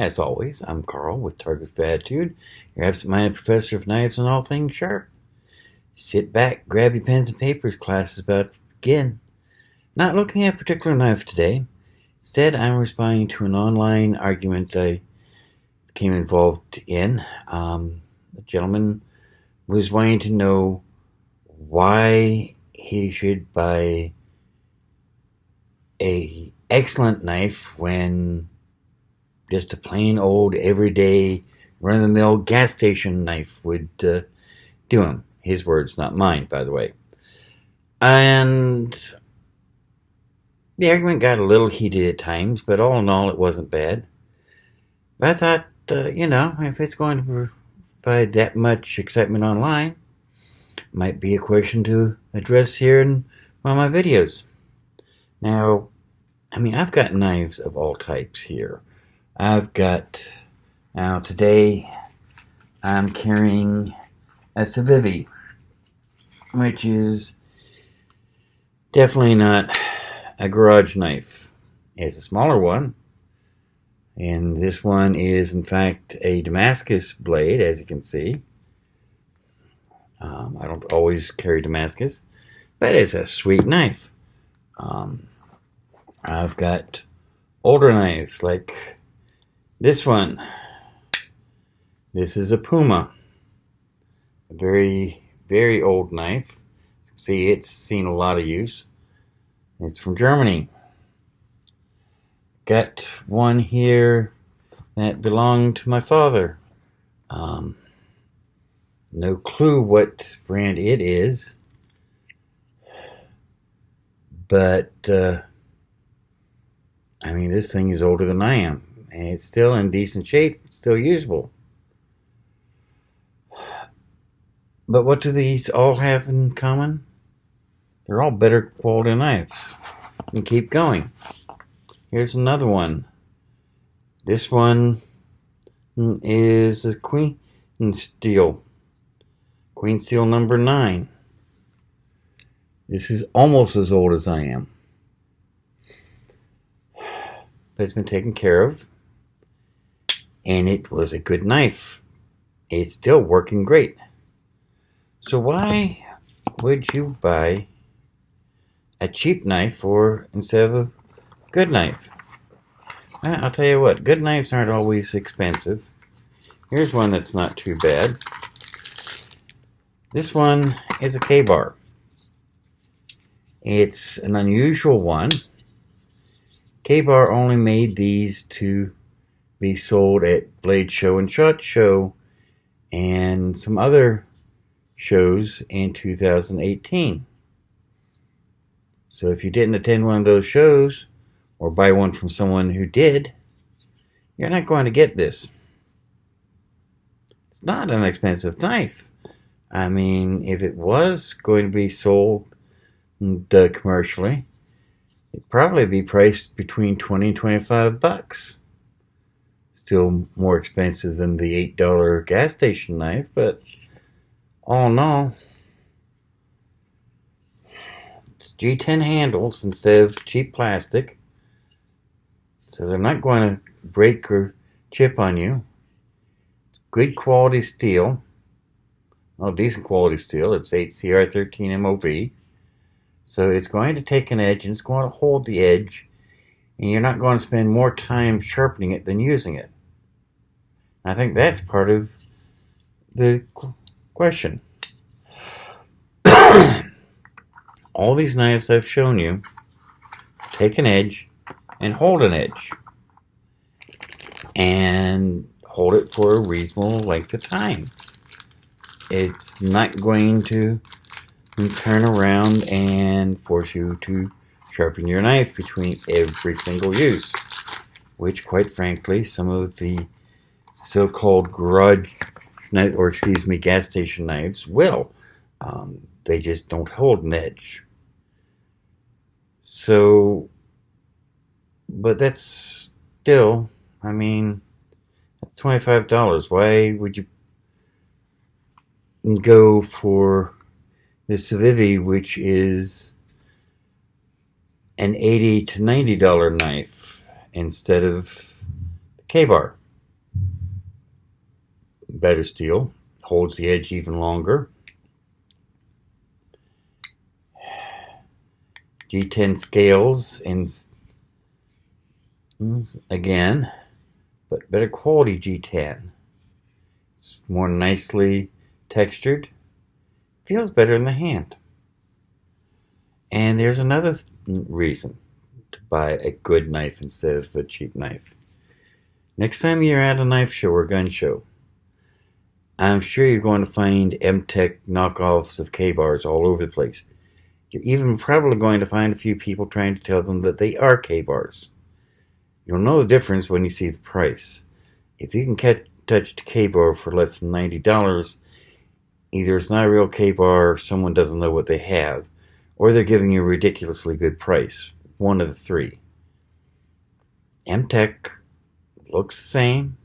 As always, I'm Carl with Targets of Attitude, your absent-minded professor of knives and all things sharp. Sit back, grab your pens and papers, class is about to begin. Not looking at a particular knife today. Instead, I'm responding to an online argument I became involved in. A gentleman was wanting to know why he should buy a excellent knife when just a plain old everyday run-of-the-mill gas station knife would do him. His words, not mine, by the way. And the argument got a little heated at times, but all in all, it wasn't bad. But I thought, if it's going to provide that much excitement online, it might be a question to address here in one of my videos. Now, I've got knives of all types here. Today I'm carrying a Civivi, which is definitely not a garage knife. It's a smaller one, and this one is in fact a Damascus blade, as you can see. I don't always carry Damascus, but it's a sweet knife. I've got older knives like this one. This is a Puma, a very, very old knife. See, it's seen a lot of use. It's from Germany. Got one here that belonged to my father. No clue what brand it is, but this thing is older than I am, and it's still in decent shape, it's still usable. But what do these all have in common? They're all better quality knives. And keep going. Here's another one. This one is a Queen Steel. Queen Steel number 9. This is almost as old as I am. But it's been taken care of. And it was a good knife. It's still working great. So why would you buy a cheap knife instead of a good knife? I'll tell you what, good knives aren't always expensive. Here's one that's not too bad. This one is a Ka-Bar. It's an unusual one. Ka-Bar only made these to be sold at Blade Show and SHOT Show and some other shows in 2018. So if you didn't attend one of those shows or buy one from someone who did, you're not going to get this. It's not an expensive knife. If it was going to be sold commercially, it'd probably be priced between $20 and $25. Still more expensive than the $8 gas station knife, but all in all, it's G10 handles instead of cheap plastic, so they're not going to break or chip on you. Good quality steel. Well, decent quality steel. It's 8CR13 MOV. So it's going to take an edge and it's going to hold the edge, and you're not going to spend more time sharpening it than using it. I think that's part of the question. All these knives I've shown you take an edge and hold an edge, and hold it for a reasonable length of time. It's not going to turn around and force you to sharpen your knife between every single use, which quite frankly some of the so-called garage knives, gas station knives will. They just don't hold an edge. So, but that's still, that's $25. Why would you go for the Civivi, which is an $80 to $90 knife, instead of the Ka-Bar? better steel, holds the edge even longer. G10 scales in again, but better quality G10. It's more nicely textured. Feels better in the hand. And there's another reason to buy a good knife instead of a cheap knife. Next time you're at a knife show or gun show, I'm sure you're going to find M-Tech knockoffs of K-bars all over the place. You're even probably going to find a few people trying to tell them that they are K-bars. You'll know the difference when you see the price. If you can touch a K-bar for less than $90, either it's not a real K-bar or someone doesn't know what they have, or they're giving you a ridiculously good price. One of the three. M-Tech looks the same.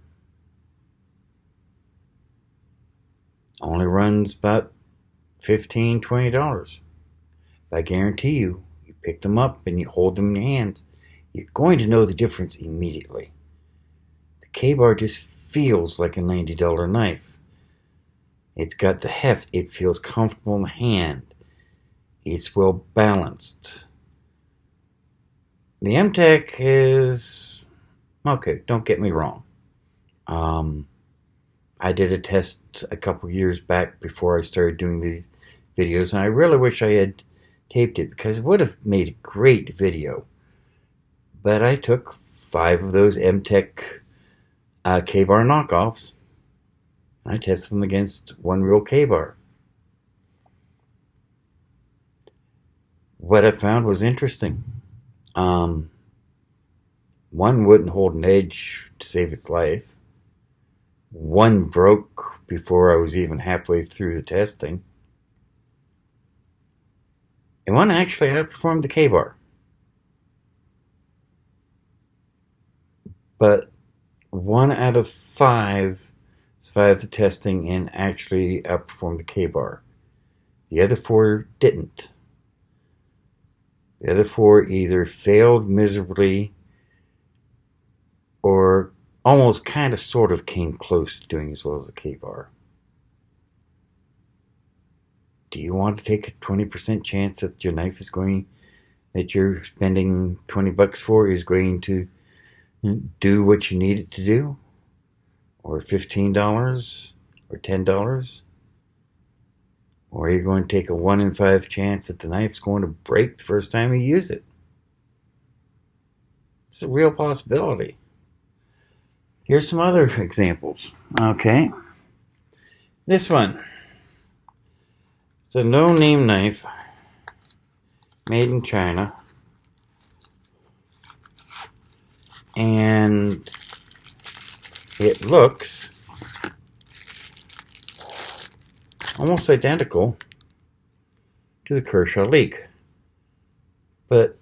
Only runs about $15, $20. But I guarantee you pick them up and you hold them in your hands, you're going to know the difference immediately. The K-bar just feels like a $90 knife. It's got the heft. It feels comfortable in the hand. It's well balanced. The M-Tech is okay. Don't get me wrong. I did a test a couple years back before I started doing the videos, and I really wish I had taped it because it would have made a great video. But I took 5 of those M-Tech K-bar knockoffs. I tested them against one real K-bar. What I found was interesting. One wouldn't hold an edge to save its life. One broke before I was even halfway through the testing. And one actually outperformed the K-bar. But 1 out of 5 survived the testing and actually outperformed the K-bar. The other 4 didn't. The other 4 either failed miserably or almost kind of sort of came close to doing as well as the K-bar. Do you want to take a 20% chance that your knife that you're spending $20 for is going to do what you need it to do? Or $15? Or $10? Or are you going to take a 1 in 5 chance that the knife's going to break the first time you use it? It's a real possibility. Here's some other examples. Okay. This one. It's a no-name knife made in China. And it looks almost identical to the Kershaw Leek. But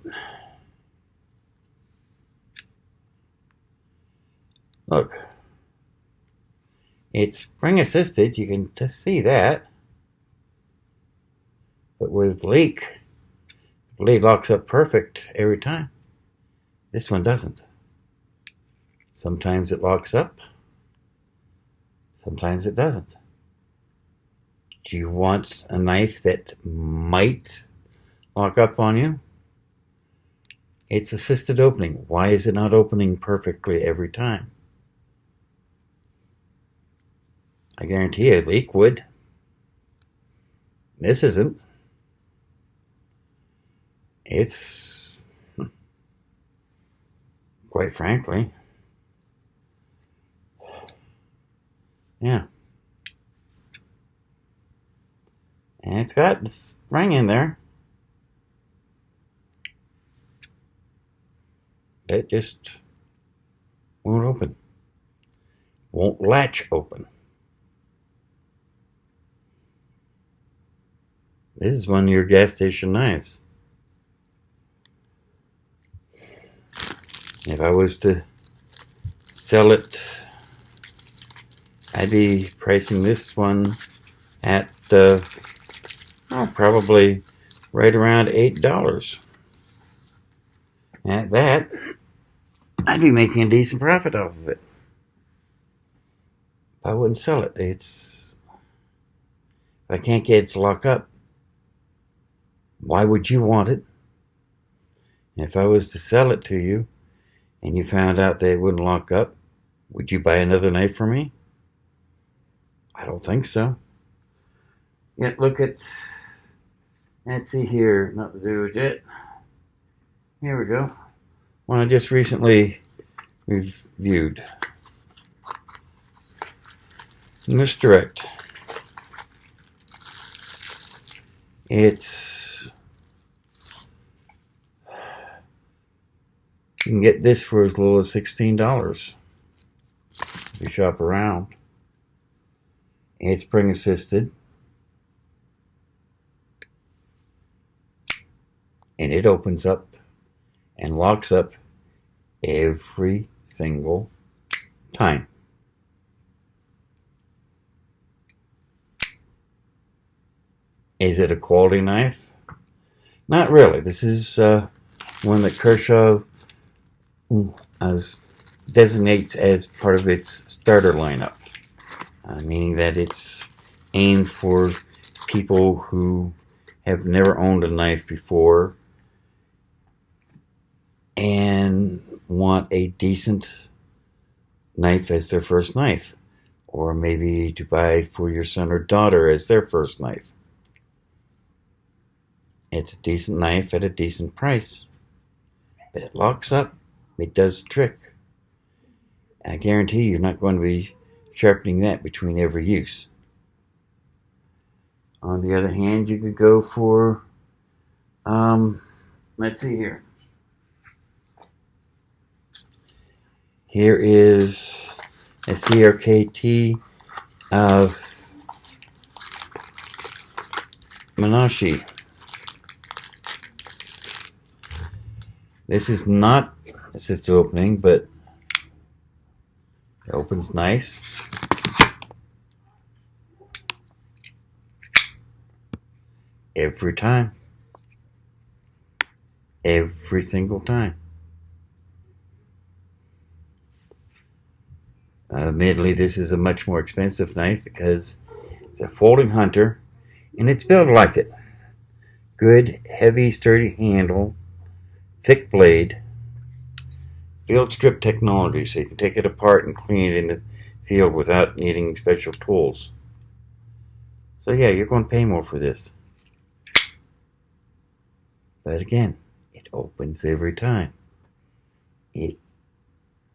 look, it's spring assisted, you can just see that. But with Leek, the blade locks up perfect every time. This one doesn't. Sometimes it locks up, sometimes it doesn't. Do you want a knife that might lock up on you? It's assisted opening. Why is it not opening perfectly every time? I guarantee you a Leek would. This isn't. It's, quite frankly, yeah. And it's got the spring in there. It just won't open. Won't latch open. This is one of your gas station knives. If I was to sell it, I'd be pricing this one at probably right around $8. At that, I'd be making a decent profit off of it. I wouldn't sell it. If I can't get it to lock up, why would you want it? And if I was to sell it to you and you found out that it wouldn't lock up, would you buy another knife from me? I don't think so. Yet look at, let's see here, not the video yet. Here we go. One I just recently reviewed. Misdirect. You can get this for as little as $16 if you shop around. It's spring assisted. And it opens up and locks up every single time. Is it a quality knife? Not really. This is one that Kershaw designates as part of its starter lineup, meaning that it's aimed for people who have never owned a knife before and want a decent knife as their first knife, or maybe to buy for your son or daughter as their first knife. It's a decent knife at a decent price, but it locks up. It does the trick. I guarantee you're not going to be sharpening that between every use. On the other hand, you could go for, let's see here. Here is a CRKT of Manashi. This is not assisted opening, but it opens nice. Every time. Every single time. Admittedly, this is a much more expensive knife because it's a folding hunter and it's built like it. Good, heavy, sturdy handle, thick blade, field strip technology, so you can take it apart and clean it in the field without needing special tools. So yeah, you're going to pay more for this. But again, it opens every time. It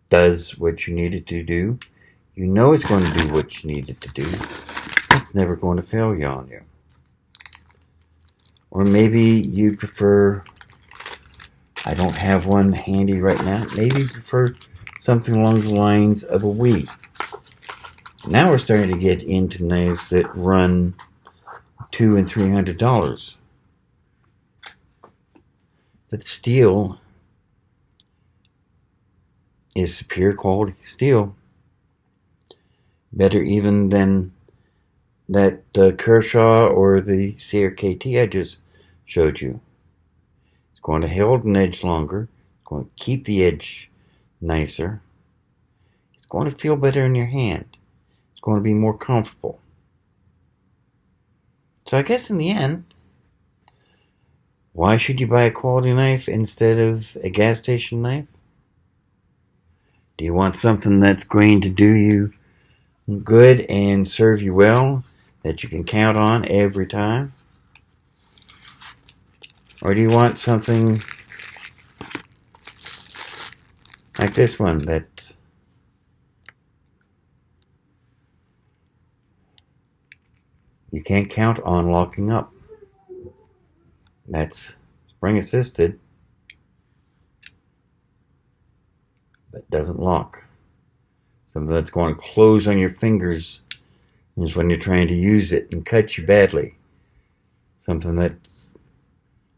does what you need it to do. You know it's going to do what you need it to do. It's never going to fail you on you. Or maybe you prefer, I don't have one handy right now, maybe you prefer something along the lines of a Wii. Now we're starting to get into knives that run $200 and $300. But steel is superior quality steel. Better even than that Kershaw or the CRKT I just showed you. It's going to hold an edge longer. It's going to keep the edge nicer. It's going to feel better in your hand. It's going to be more comfortable. So I guess in the end, why should you buy a quality knife instead of a gas station knife? Do you want something that's going to do you good and serve you well, that you can count on every time? Or do you want something like this one that you can't count on locking up? That's spring assisted, but doesn't lock. Something that's going to close on your fingers is when you're trying to use it and cut you badly. Something that's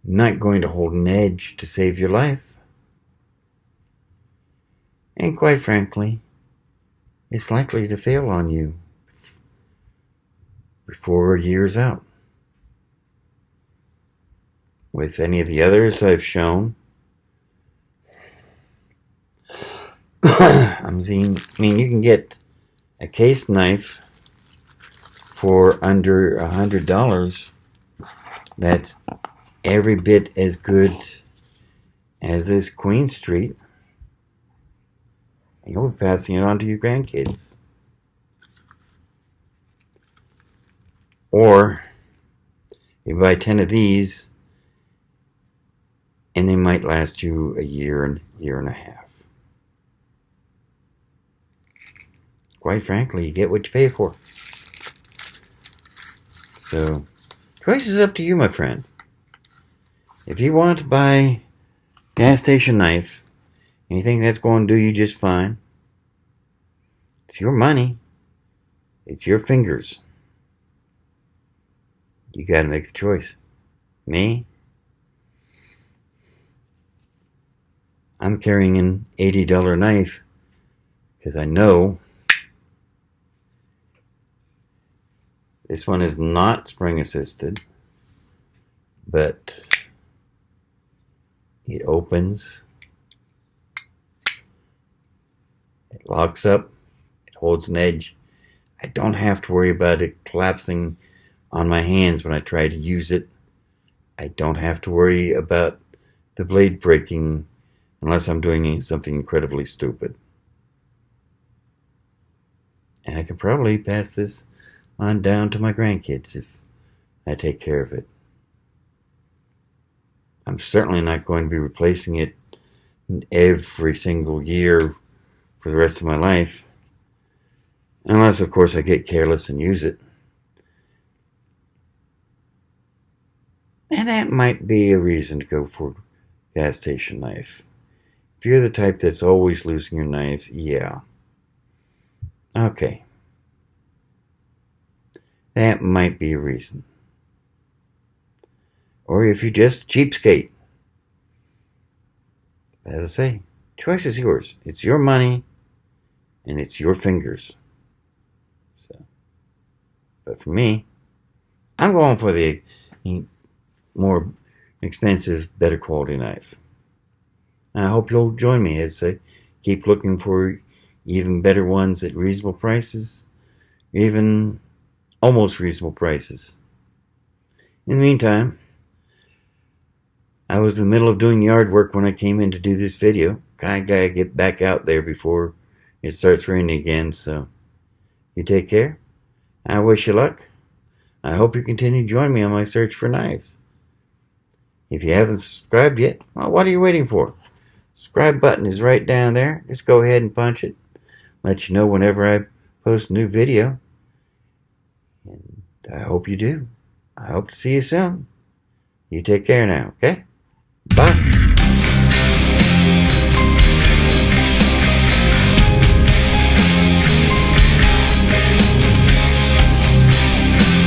not going to hold an edge to save your life. And quite frankly, it's likely to fail on you before a year's out. With any of the others I've shown, I mean, you can get a case knife for under $100 that's every bit as good as this Queen Street. You'll be passing it on to your grandkids. Or you buy 10 of these and they might last you a year and a half. Quite frankly, you get what you pay for. So, choice is up to you, my friend. If you want to buy a gas station knife and you think that's going to do you just fine, it's your money. It's your fingers. You got to make the choice. Me? I'm carrying an $80 knife because I know this one is not spring assisted, but it opens, it locks up, it holds an edge. I don't have to worry about it collapsing on my hands when I try to use it. I don't have to worry about the blade breaking unless I'm doing something incredibly stupid. And I can probably pass this on down to my grandkids if I take care of it. I'm certainly not going to be replacing it every single year for the rest of my life, unless, of course, I get careless and use it. And that might be a reason to go for a gas station knife. If you're the type that's always losing your knives, yeah. Okay. That might be a reason. Or if you're just a cheapskate. As I say, choice is yours. It's your money and it's your fingers. So, but for me, I'm going for the more expensive, better quality knife. And I hope you'll join me as I keep looking for even better ones at reasonable prices, even almost reasonable prices. In the meantime, I was in the middle of doing yard work when I came in to do this video. I gotta get back out there before it starts raining again, so you take care. I wish you luck. I hope you continue to join me on my search for knives. If you haven't subscribed yet, well, what are you waiting for? Subscribe button is right down there. Just go ahead and punch it. Let you know whenever I post a new video. And I hope you do. I hope to see you soon. You take care now, okay? Bye.